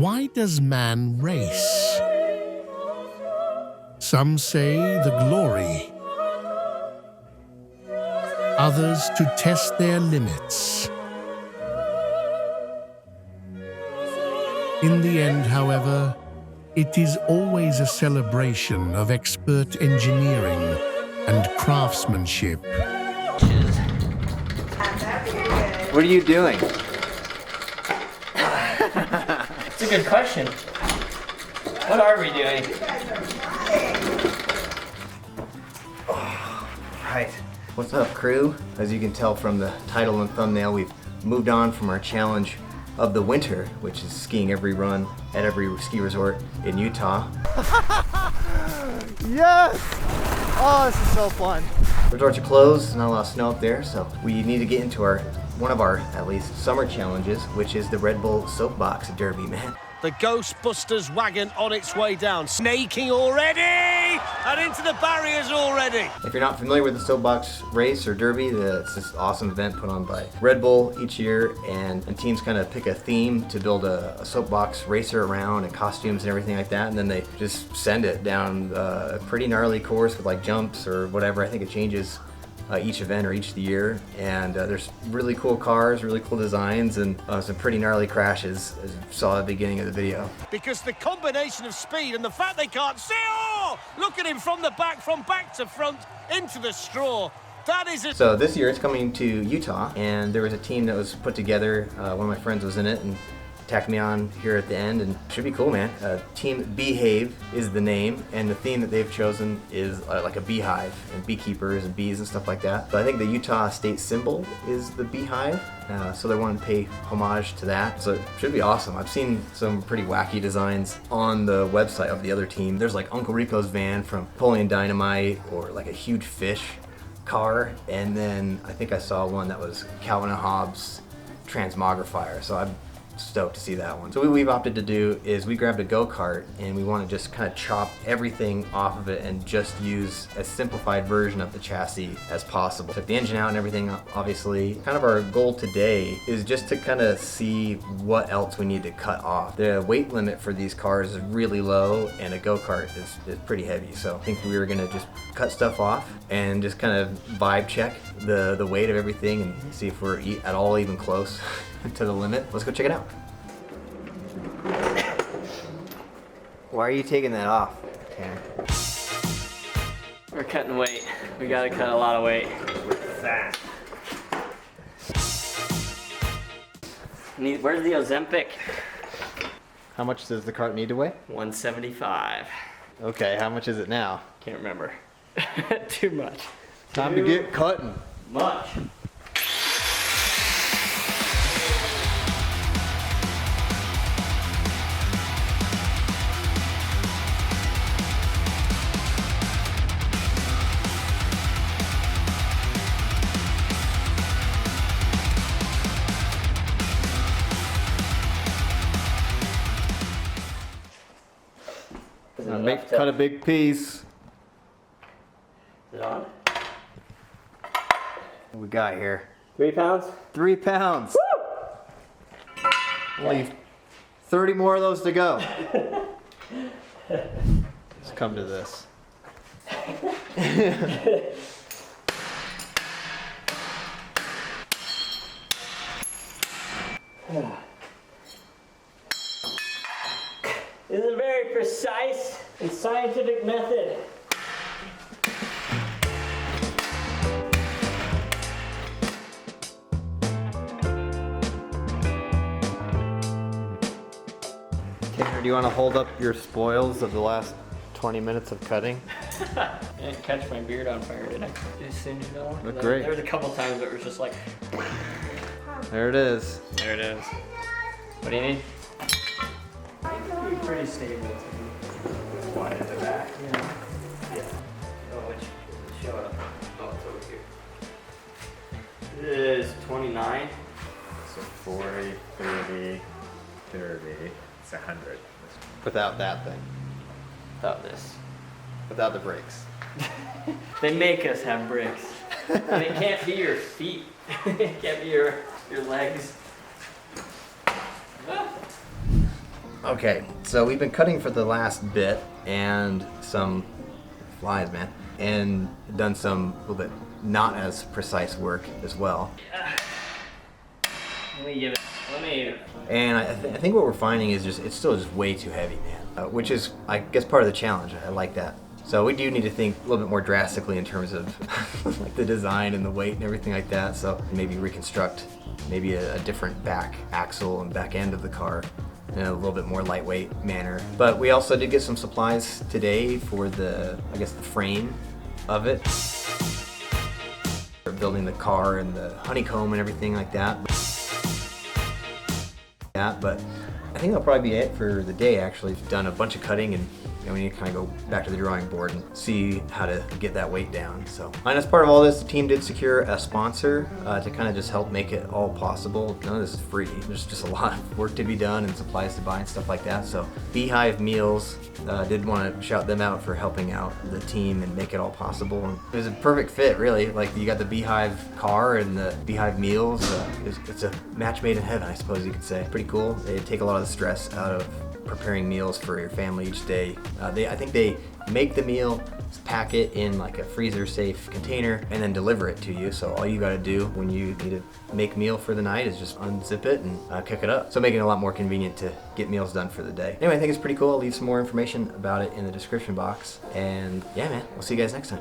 Why does man race? Some say the glory, others to test their limits. In the end, however, it is always a celebration of expert engineering and craftsmanship. What are you doing? It's a good question. What are we doing? Right. What's up, crew? As you can tell from the title and thumbnail, we've moved on from our challenge of the winter, which is skiing every run at every ski resort in Utah. Yes! Oh, this is so fun. Resorts are closed, not a lot of snow up there, so we need to get into one of our, at least, summer challenges, which is the Red Bull Soapbox Derby, man. The Ghostbusters wagon on its way down. Snaking already! And into the barriers already! If you're not familiar with the Soapbox Race or Derby, it's this awesome event put on by Red Bull each year, and teams kind of pick a theme to build a soapbox racer around and costumes and everything like that, and then they just send it down a pretty gnarly course with like jumps or whatever. I think it changes each event or each year, and there's really cool cars, really cool designs, and some pretty gnarly crashes, as you saw at the beginning of the video. Because the combination of speed and the fact they can't see, oh! Look at him from back to front, into the straw. That is it. So this year it's coming to Utah, and there was a team that was put together. One of my friends was in it and tacked me on here at the end, and it should be cool, man. Team Behave is the name, and the theme that they've chosen is like a beehive and beekeepers and bees and stuff like that. But I think the Utah state symbol is the beehive, so they want to pay homage to that. So it should be awesome. I've seen some pretty wacky designs on the website of the other team. There's like Uncle Rico's van from Napoleon Dynamite, or like a huge fish car, and then I think I saw one that was Calvin and Hobbes Transmogrifier. So I'm stoked to see that one. So what we've opted to do is we grabbed a go-kart, and we want to just kind of chop everything off of it and just use a simplified version of the chassis as possible. Took the engine out and everything, obviously. Kind of our goal today is just to kind of see what else we need to cut off. The weight limit for these cars is really low, and a go-kart is pretty heavy. So I think we were gonna just cut stuff off and just kind of vibe check the weight of everything and see if we're at all even close to the limit. Let's go check it out. Why are you taking that off, Tanner? We're cutting weight. We gotta cut a lot of weight. Fast. Where's the Ozempic? How much does the cart need to weigh? 175. Okay, how much is it now? Can't remember. Too much. Time to get cutting. Much. Cut a big piece. Is it on? What we got here? 3 pounds? 3 pounds. Woo! Only 30 more of those to go. Let's come to this. This is a very precise and scientific method. Tanner, do you want to hold up your spoils of the last 20 minutes of cutting? I didn't catch my beard on fire, did I? As soon as you know. Look great. There was a couple times that it was just like. There it is. There it is. What do you need? Pretty stable. Wide at the back. Yeah. Oh, which show it up. Oh, it's over here. It is 29. So 40, 30, 30. It's 100. Without that thing. Without this. Without the brakes. They make us have brakes. And it can't be your feet. It can't be your legs. Okay, so we've been cutting for the last bit and some flies, man, and done some little bit not as precise work as well. Let me give it. Let me. And I think what we're finding is it's still just way too heavy, man. Which is, I guess, part of the challenge. I like that. So we do need to think a little bit more drastically in terms of like the design and the weight and everything like that. So maybe reconstruct maybe a different back axle and back end of the car in a little bit more lightweight manner. But we also did get some supplies today for the, I guess, the frame of it. We're building the car and the honeycomb and everything like that. But I think that'll probably be it for the day. Actually, we've done a bunch of cutting, and we need to kind of go back to the drawing board and see how to get that weight down. So, and as part of all this, the team did secure a sponsor to kind of just help make it all possible. None of this is free. There's just a lot of work to be done and supplies to buy and stuff like that. So, Beehive Meals did want to shout them out for helping out the team and make it all possible. And it was a perfect fit, really. Like, you got the Beehive car and the Beehive Meals. It's a match made in heaven, I suppose you could say. Pretty cool. They take a lot of the stress out of preparing meals for your family each day. I think they make the meal, pack it in like a freezer safe container, and then deliver it to you. So all you gotta do when you need to make meal for the night is just unzip it and cook it up. So making it a lot more convenient to get meals done for the day. Anyway, I think it's pretty cool. I'll leave some more information about it in the description box. And yeah, man, we'll see you guys next time.